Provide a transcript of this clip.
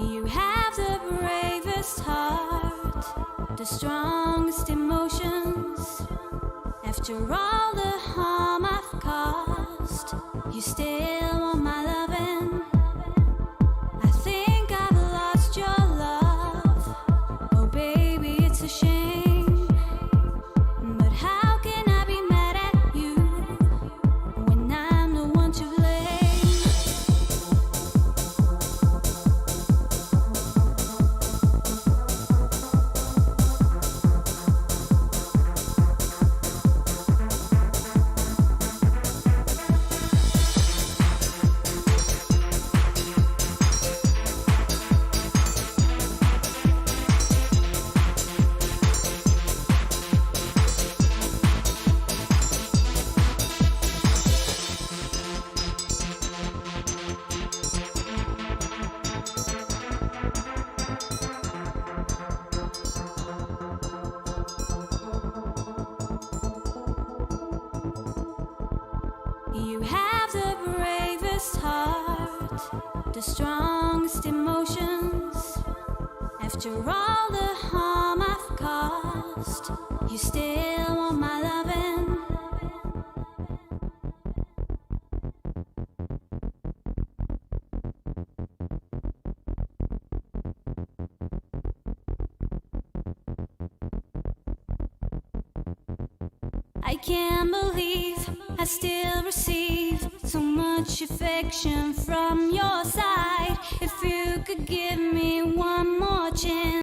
You have the bravest heart, the strongest emotions. After all the harm I've caused, you still want my loving. I think I've lost your love. Oh baby, it's a shame. But how can I be mad at you when I'm the one to blame? You have the bravest heart, the strongest emotions. After all the harm I've caused, you still want my loving. I can't believe I still receive so much affection from your side. If you could give me one more chance.